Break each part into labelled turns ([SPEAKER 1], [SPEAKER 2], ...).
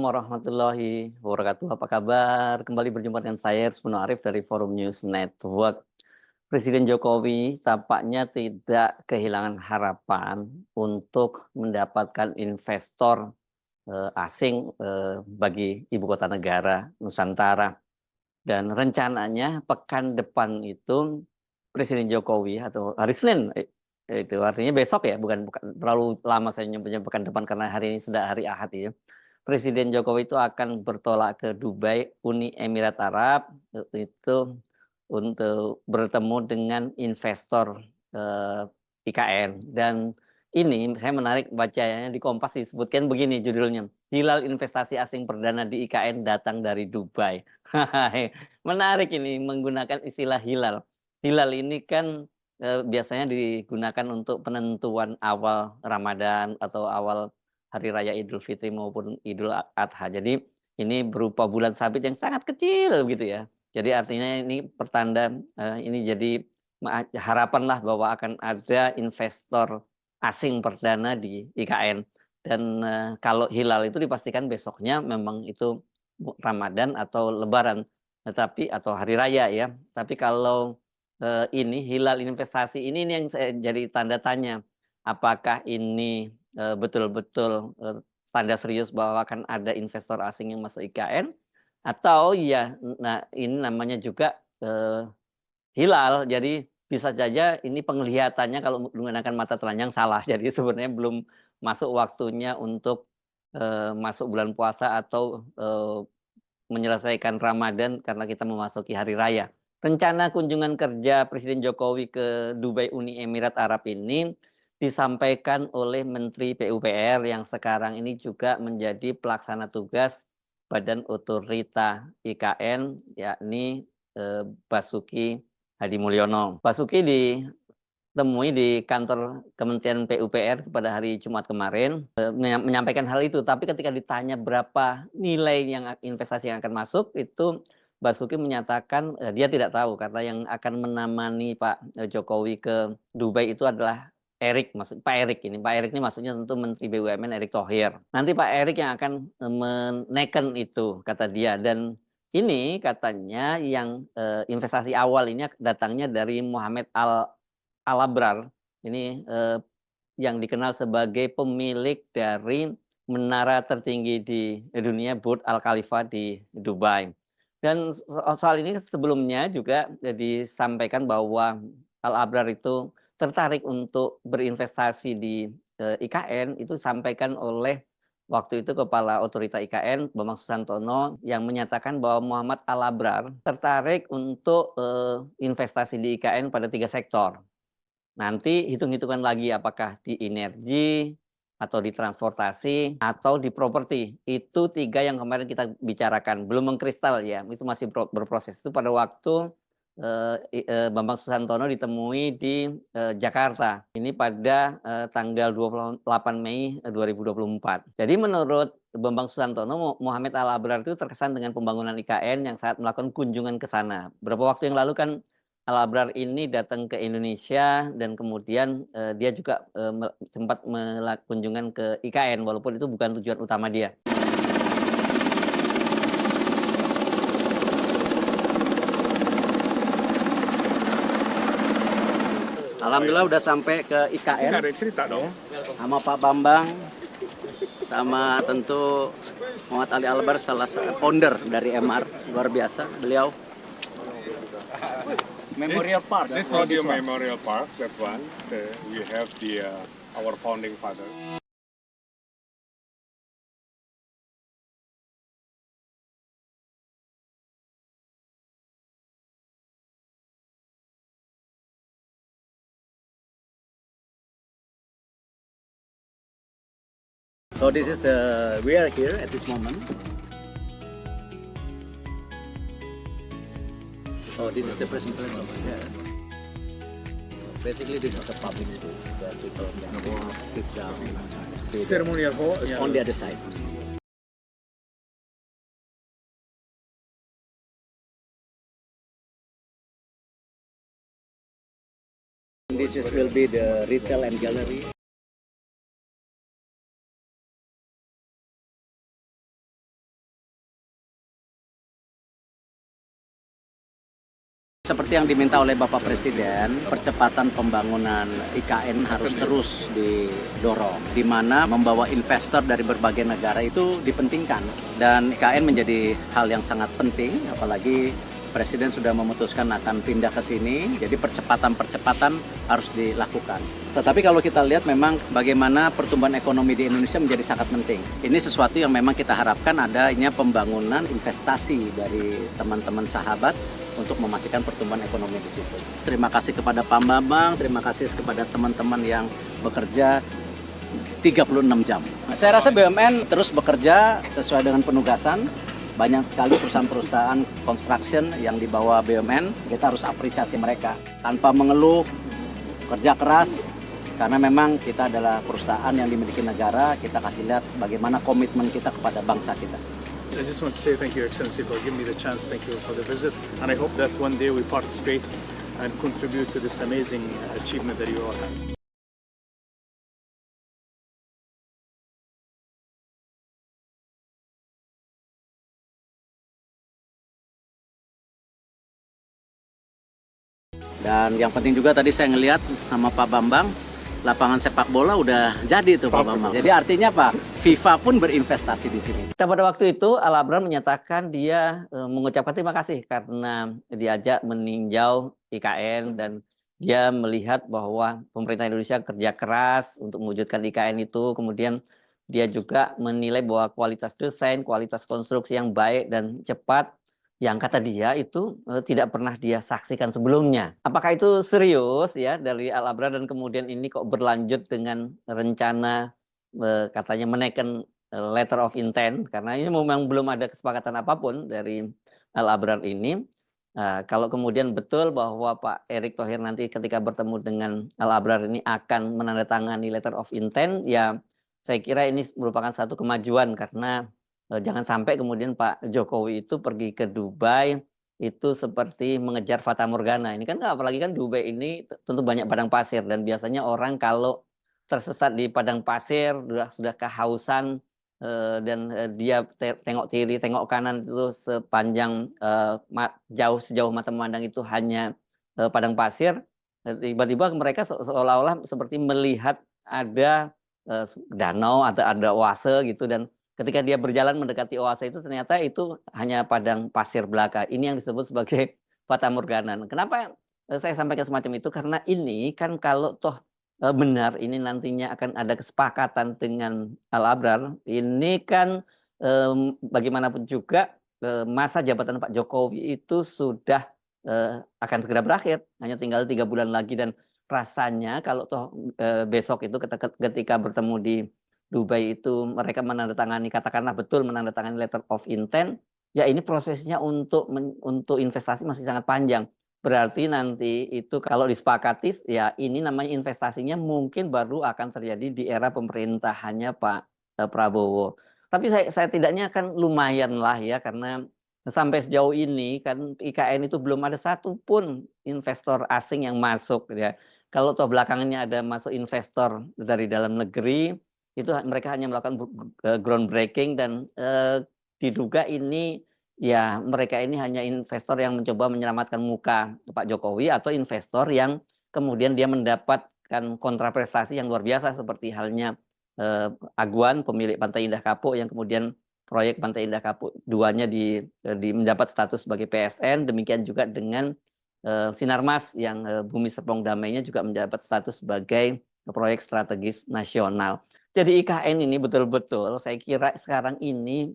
[SPEAKER 1] warahmatullahi wabarakatuh. Apa kabar? Kembali berjumpa dengan saya Rusmano Arif dari Forum News Network. Presiden Jokowi tampaknya tidak kehilangan harapan untuk mendapatkan investor asing bagi ibu kota negara Nusantara. Dan rencananya pekan depan itu Presiden Jokowi atau hari Senin, itu artinya besok ya, bukan terlalu lama saya nyebutnya pekan depan karena hari ini sudah hari Ahad ya. Presiden Jokowi itu akan bertolak ke Dubai, Uni Emirat Arab, itu untuk bertemu dengan investor IKN. Dan ini saya menarik bacanya di Kompas disebutkan begini judulnya, Hilal investasi asing perdana di IKN datang dari Dubai. Menarik ini menggunakan istilah hilal. Hilal ini kan biasanya digunakan untuk penentuan awal Ramadan atau awal hari raya Idul Fitri maupun Idul Adha. Jadi ini berupa bulan sabit yang sangat kecil gitu ya. Jadi artinya ini pertanda ini jadi harapanlah bahwa akan ada investor asing perdana di IKN. Dan kalau hilal itu dipastikan besoknya memang itu Ramadan atau Lebaran, tetapi atau hari raya ya. Tapi kalau ini hilal investasi ini yang saya jadi tanda tanya. Apakah ini betul-betul tanda serius bahwa akan ada investor asing yang masuk IKN atau ya nah ini namanya juga hilal. Jadi bisa saja ini penglihatannya kalau menggunakan mata telanjang salah. Jadi sebenarnya belum masuk waktunya untuk masuk bulan puasa atau menyelesaikan Ramadan karena kita memasuki hari raya. Rencana kunjungan kerja Presiden Jokowi ke Dubai Uni Emirat Arab ini disampaikan oleh Menteri PUPR yang sekarang ini juga menjadi pelaksana tugas Badan Otorita IKN, yakni Basuki Hadi Mulyono. Basuki ditemui di kantor Kementerian PUPR pada hari Jumat kemarin, menyampaikan hal itu. Tapi ketika ditanya berapa nilai yang investasi yang akan masuk, itu Basuki menyatakan dia tidak tahu karena yang akan menemani Pak Jokowi ke Dubai itu adalah Pak Erik ini. Pak Erik ini maksudnya tentu Menteri BUMN Erick Thohir. Nanti Pak Erik yang akan menaikkan itu kata dia. Dan ini katanya yang investasi awal ini datangnya dari Muhammad Al-Abrar. Ini yang dikenal sebagai pemilik dari menara tertinggi di dunia Burj Al Khalifa di Dubai. Dan soal ini sebelumnya juga disampaikan bahwa Al-Abrar itu tertarik untuk berinvestasi di IKN, itu disampaikan oleh waktu itu Kepala Otorita IKN Bambang Susantono yang menyatakan bahwa Muhammad Al-Abrar tertarik untuk investasi di IKN pada 3 sektor. Nanti hitung-hitungan lagi apakah di energi, atau di transportasi, atau di properti. Itu 3 yang kemarin kita bicarakan, belum mengkristal ya, itu masih berproses. Itu pada waktu Bambang Susantono ditemui di Jakarta. Ini pada tanggal 28 Mei 2024. Jadi menurut Bambang Susantono, Muhammad Al-Abrar itu terkesan dengan pembangunan IKN yang saat melakukan kunjungan ke sana. Beberapa waktu yang lalu kan Al-Abrar ini datang ke Indonesia dan kemudian dia juga sempat kunjungan ke IKN walaupun itu bukan tujuan utama dia.
[SPEAKER 2] Alhamdulillah udah sampai ke IKN.
[SPEAKER 3] Nggak ada cerita dong.
[SPEAKER 2] Sama Pak Bambang, sama tentu Muhammad Ali Albar, salah satu founder dari MR, luar biasa beliau. Memorial Park.
[SPEAKER 3] This was your memorial park. That one. We have our founding father.
[SPEAKER 2] So this is we are here at this moment. Oh, this is the presentation of basically this is a public space where people can sit down.
[SPEAKER 3] Ceremonial hall
[SPEAKER 2] On the other side. Will be the retail and gallery. seperti yang diminta oleh Bapak Presiden, percepatan pembangunan IKN harus terus didorong, di mana membawa investor dari berbagai negara itu dipentingkan. Dan IKN menjadi hal yang sangat penting, apalagi Presiden sudah memutuskan akan pindah ke sini, jadi percepatan-percepatan harus dilakukan. Tetapi kalau kita lihat memang bagaimana pertumbuhan ekonomi di Indonesia menjadi sangat penting. Ini sesuatu yang memang kita harapkan adanya pembangunan investasi dari teman-teman sahabat untuk memastikan pertumbuhan ekonomi di situ. Terima kasih kepada Pak Bambang, terima kasih kepada teman-teman yang bekerja 36 jam. Saya rasa BUMN terus bekerja sesuai dengan penugasan. Banyak sekali perusahaan-perusahaan construction yang di bawah BUMN, kita harus apresiasi mereka. Tanpa mengeluh, kerja keras, karena memang kita adalah perusahaan yang dimiliki negara, kita kasih lihat bagaimana komitmen kita kepada bangsa kita.
[SPEAKER 4] I just want to say thank you, Excellency, for giving me the chance. Thank you for the visit. And I hope that one day we participate and contribute to this amazing achievement that you all have.
[SPEAKER 2] Dan yang penting juga tadi saya ngelihat sama Pak Bambang, lapangan sepak bola udah jadi tuh Pak Bambang. Jadi artinya apa? FIFA pun berinvestasi di sini.
[SPEAKER 1] Nah, pada waktu itu Al Abrar menyatakan dia mengucapkan terima kasih karena diajak meninjau IKN dan dia melihat bahwa pemerintah Indonesia kerja keras untuk mewujudkan IKN itu. Kemudian dia juga menilai bahwa kualitas desain, kualitas konstruksi yang baik dan cepat yang kata dia itu tidak pernah dia saksikan sebelumnya. Apakah itu serius ya dari Al Abrar dan kemudian ini kok berlanjut dengan rencana katanya menaikkan letter of intent, karena ini memang belum ada kesepakatan apapun dari Al Abrar ini. Kalau kemudian betul bahwa Pak Erick Thohir nanti ketika bertemu dengan Al Abrar ini akan menandatangani letter of intent, ya saya kira ini merupakan satu kemajuan karena jangan sampai kemudian Pak Jokowi itu pergi ke Dubai itu seperti mengejar fata morgana. Ini kan apalagi kan Dubai ini tentu banyak padang pasir dan biasanya orang kalau tersesat di padang pasir sudah kehausan dan dia tengok kiri tengok kanan itu sepanjang sejauh mata memandang itu hanya padang pasir, tiba-tiba mereka seolah-olah seperti melihat ada danau atau ada oase gitu, dan ketika dia berjalan mendekati oase itu ternyata itu hanya padang pasir belaka. Ini yang disebut sebagai fata morgana. Kenapa saya sampaikan semacam itu? Karena ini kan kalau toh benar ini nantinya akan ada kesepakatan dengan Al Abrar, ini kan bagaimanapun juga masa jabatan Pak Jokowi itu sudah akan segera berakhir, hanya tinggal 3 bulan lagi, dan rasanya kalau toh besok itu ketika bertemu di Dubai itu mereka menandatangani, katakanlah betul menandatangani letter of intent, ya ini prosesnya untuk investasi masih sangat panjang. Berarti nanti itu kalau disepakati, ya ini namanya investasinya mungkin baru akan terjadi di era pemerintahannya Pak Prabowo. Tapi saya tidaknya kan lumayan lah ya, karena sampai sejauh ini kan IKN itu belum ada satupun investor asing yang masuk ya. Kalau toh belakangannya ada masuk investor dari dalam negeri, itu mereka hanya melakukan groundbreaking dan diduga ini ya mereka ini hanya investor yang mencoba menyelamatkan muka Pak Jokowi atau investor yang kemudian dia mendapatkan kontraprestasi yang luar biasa seperti halnya Aguan, pemilik Pantai Indah Kapuk, yang kemudian proyek Pantai Indah Kapuk 2-nya mendapat status sebagai PSN. Demikian juga dengan Sinarmas yang Bumi Serpong Damainya juga mendapat status sebagai proyek strategis nasional. Jadi IKN ini betul-betul saya kira sekarang ini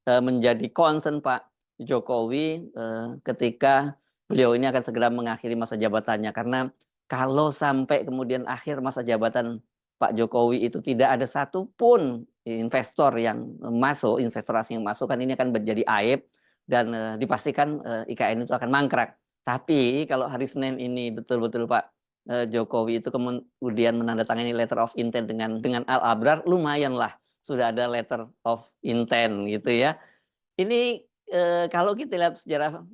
[SPEAKER 1] menjadi concern Pak Jokowi ketika beliau ini akan segera mengakhiri masa jabatannya. Karena kalau sampai kemudian akhir masa jabatan Pak Jokowi itu tidak ada satupun investor yang masuk, investor asing yang masuk, kan ini akan menjadi aib dan dipastikan IKN itu akan mangkrak. Tapi kalau hari Senin ini betul-betul Pak Jokowi itu kemudian menandatangani letter of intent dengan Al Abrar, lumayanlah sudah ada letter of intent gitu ya. Ini kalau kita lihat sejarah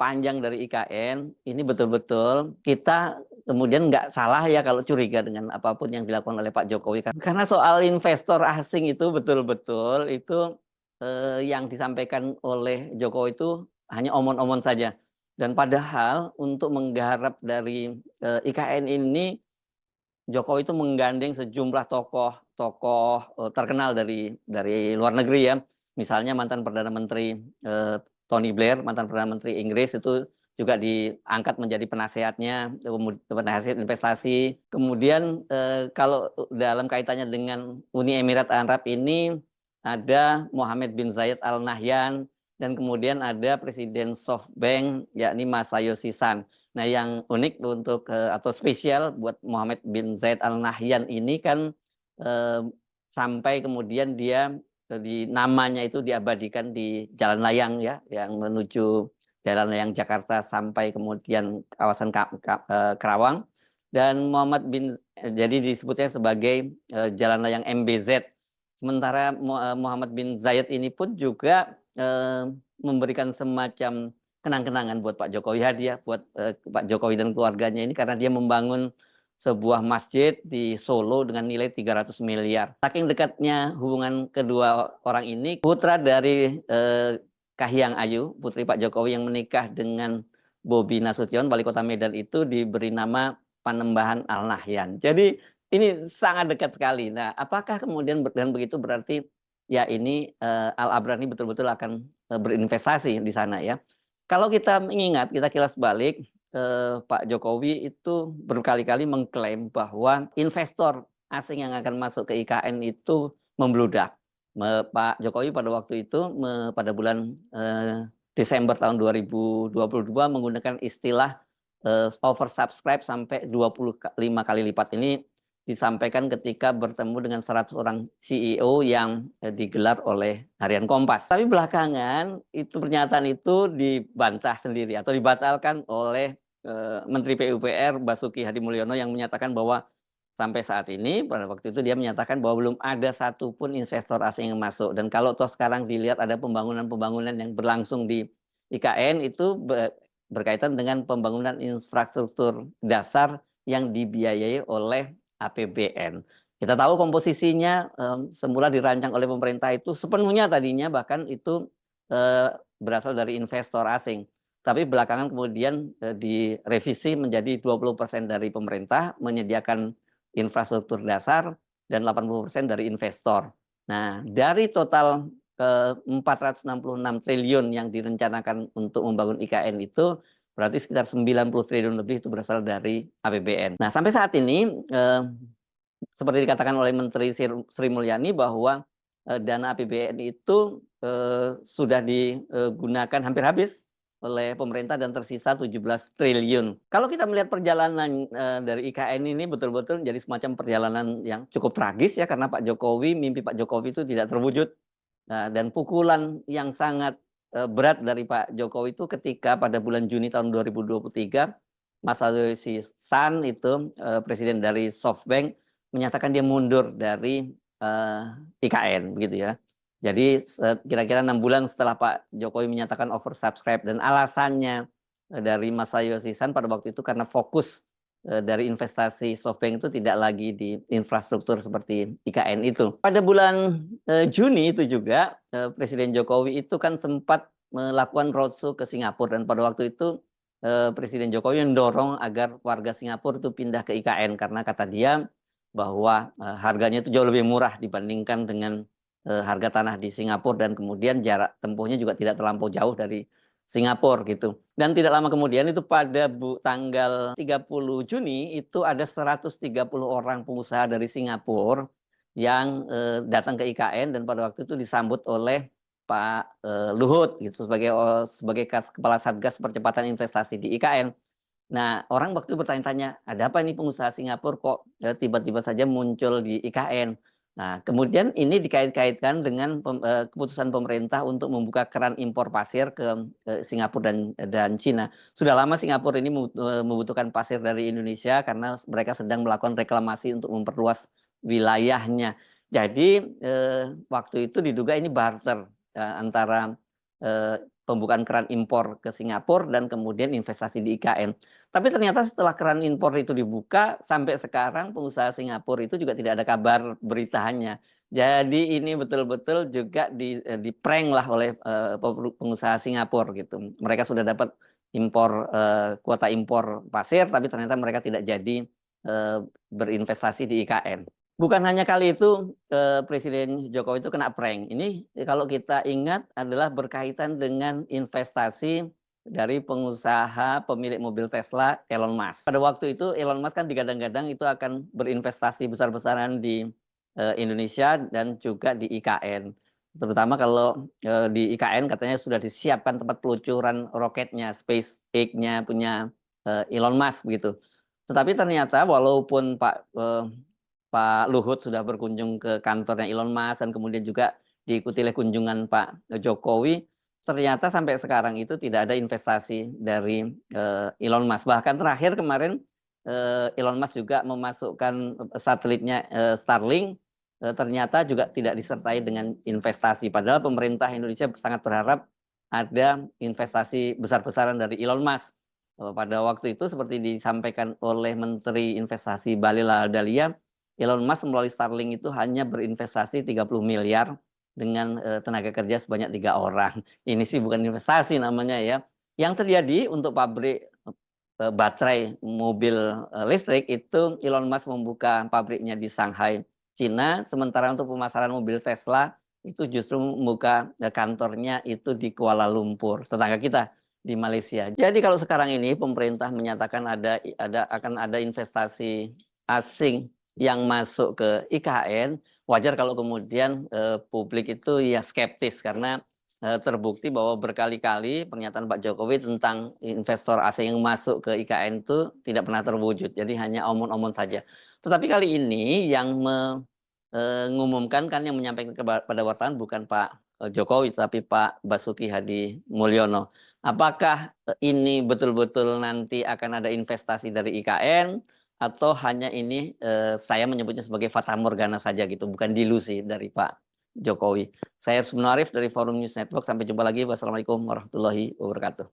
[SPEAKER 1] panjang dari IKN, ini betul-betul kita kemudian nggak salah ya kalau curiga dengan apapun yang dilakukan oleh Pak Jokowi. Karena soal investor asing itu betul-betul itu yang disampaikan oleh Jokowi itu hanya omon-omon saja. Dan padahal untuk menggarap dari IKN ini Jokowi itu menggandeng sejumlah tokoh terkenal dari luar negeri ya. Misalnya mantan Perdana Menteri Tony Blair, mantan Perdana Menteri Inggris itu juga diangkat menjadi penasehatnya, penasihat investasi. Kemudian kalau dalam kaitannya dengan Uni Emirat Arab ini ada Mohammed bin Zayed Al Nahyan dan kemudian ada Presiden SoftBank yakni Masayoshi Son. Nah, yang unik untuk atau spesial buat Mohammed bin Zayed Al Nahyan ini kan sampai kemudian dia di namanya itu diabadikan di Jalan Layang ya, yang menuju Jalan Layang Jakarta sampai kemudian kawasan Kerawang. Dan jadi disebutnya sebagai Jalan Layang MBZ. Sementara Mohammed bin Zayed ini pun juga memberikan semacam kenang-kenangan buat Pak Jokowi, hadiah buat Pak Jokowi dan keluarganya ini karena dia membangun sebuah masjid di Solo dengan nilai 300 miliar. Saking dekatnya hubungan kedua orang ini, putra dari Kahiyang Ayu, putri Pak Jokowi yang menikah dengan Bobi Nasution, wali kota Medan itu diberi nama Panembahan Al Nahyan. Jadi ini sangat dekat sekali. Nah, apakah kemudian dengan begitu berarti ya ini Al Abrani betul-betul akan berinvestasi di sana ya? Kalau kita mengingat, kita kilas balik, Pak Jokowi itu berkali-kali mengklaim bahwa investor asing yang akan masuk ke IKN itu membludak. Pak Jokowi pada waktu itu, pada bulan Desember tahun 2022 menggunakan istilah oversubscribe sampai 25 kali lipat. Ini disampaikan ketika bertemu dengan 100 orang CEO yang digelar oleh Harian Kompas. Tapi belakangan pernyataan itu dibantah sendiri atau dibatalkan oleh Menteri PUPR Basuki Hadi Mulyono yang menyatakan bahwa sampai saat ini pada waktu itu dia menyatakan bahwa belum ada satupun investor asing yang masuk. Dan kalau toh sekarang dilihat ada pembangunan-pembangunan yang berlangsung di IKN itu berkaitan dengan pembangunan infrastruktur dasar yang dibiayai oleh APBN. Kita tahu komposisinya semula dirancang oleh pemerintah itu sepenuhnya tadinya bahkan itu berasal dari investor asing. Tapi belakangan kemudian direvisi menjadi 20% dari pemerintah menyediakan infrastruktur dasar dan 80% dari investor. Nah, dari total 466 triliun yang direncanakan untuk membangun IKN itu berarti sekitar 90 triliun lebih itu berasal dari APBN. Nah, sampai saat ini seperti dikatakan oleh Menteri Sri Mulyani bahwa dana APBN itu sudah digunakan hampir habis oleh pemerintah dan tersisa 17 triliun. Kalau kita melihat perjalanan dari IKN ini betul-betul jadi semacam perjalanan yang cukup tragis ya karena mimpi Pak Jokowi itu tidak terwujud. Nah, dan pukulan yang sangat berat dari Pak Jokowi itu ketika pada bulan Juni tahun 2023 Masayoshi Son itu presiden dari SoftBank menyatakan dia mundur dari IKN begitu ya. Jadi kira-kira 6 bulan setelah Pak Jokowi menyatakan oversubscribe dan alasannya dari Masayoshi Son pada waktu itu karena fokus dari investasi SoftBank itu tidak lagi di infrastruktur seperti IKN itu. Pada bulan Juni itu juga Presiden Jokowi itu kan sempat melakukan roadshow ke Singapura dan pada waktu itu Presiden Jokowi mendorong agar warga Singapura itu pindah ke IKN karena kata dia bahwa harganya itu jauh lebih murah dibandingkan dengan harga tanah di Singapura dan kemudian jarak tempuhnya juga tidak terlampau jauh dari Singapura gitu. Dan tidak lama kemudian itu pada tanggal 30 Juni itu ada 130 orang pengusaha dari Singapura yang datang ke IKN dan pada waktu itu disambut oleh Pak Luhut gitu sebagai kepala Satgas Percepatan Investasi di IKN. Nah, orang waktu itu bertanya-tanya, ada apa ini pengusaha Singapura kok tiba-tiba saja muncul di IKN? Nah, kemudian ini dikait-kaitkan dengan keputusan pemerintah untuk membuka keran impor pasir ke Singapura dan Cina. Sudah lama Singapura ini membutuhkan pasir dari Indonesia karena mereka sedang melakukan reklamasi untuk memperluas wilayahnya. Jadi waktu itu diduga ini barter antara pembukaan keran impor ke Singapura dan kemudian investasi di IKN. Tapi ternyata setelah keran impor itu dibuka, sampai sekarang pengusaha Singapura itu juga tidak ada kabar beritanya. Jadi ini betul-betul juga di-prank lah oleh pengusaha Singapura gitu. Mereka sudah dapat kuota impor pasir, tapi ternyata mereka tidak jadi berinvestasi di IKN. Bukan hanya kali itu Presiden Jokowi itu kena prank. Ini kalau kita ingat adalah berkaitan dengan investasi dari pengusaha pemilik mobil Tesla, Elon Musk. Pada waktu itu Elon Musk kan digadang-gadang itu akan berinvestasi besar-besaran di Indonesia dan juga di IKN. Terutama kalau di IKN katanya sudah disiapkan tempat peluncuran roketnya, SpaceX-nya punya Elon Musk begitu. Tetapi ternyata walaupun Pak Luhut sudah berkunjung ke kantornya Elon Musk dan kemudian juga diikuti oleh kunjungan Pak Jokowi, ternyata sampai sekarang itu tidak ada investasi dari Elon Musk. Bahkan terakhir kemarin Elon Musk juga memasukkan satelitnya Starlink, ternyata juga tidak disertai dengan investasi. Padahal pemerintah Indonesia sangat berharap ada investasi besar-besaran dari Elon Musk. Pada waktu itu seperti disampaikan oleh Menteri Investasi Bahlil Lahadalia, Elon Musk melalui Starlink itu hanya berinvestasi 30 miliar dengan tenaga kerja sebanyak 3 orang. Ini sih bukan investasi namanya ya. Yang terjadi untuk pabrik baterai mobil listrik itu Elon Musk membuka pabriknya di Shanghai, Cina, sementara untuk pemasaran mobil Tesla itu justru membuka kantornya itu di Kuala Lumpur, tetangga kita di Malaysia. Jadi kalau sekarang ini pemerintah menyatakan akan ada investasi asing yang masuk ke IKN, wajar kalau kemudian publik itu ya skeptis karena terbukti bahwa berkali-kali pernyataan Pak Jokowi tentang investor asing yang masuk ke IKN itu tidak pernah terwujud, jadi hanya omong-omong saja. Tetapi kali ini yang mengumumkan kan yang menyampaikan kepada wartawan bukan Pak Jokowi, tapi Pak Basuki Hadi Mulyono. Apakah ini betul-betul nanti akan ada investasi dari IKN? Atau hanya ini saya menyebutnya sebagai fata morgana saja gitu, bukan dilusi dari Pak Jokowi. Saya Arsmino Arif dari Forum News Network. Sampai jumpa lagi. Wassalamualaikum warahmatullahi wabarakatuh.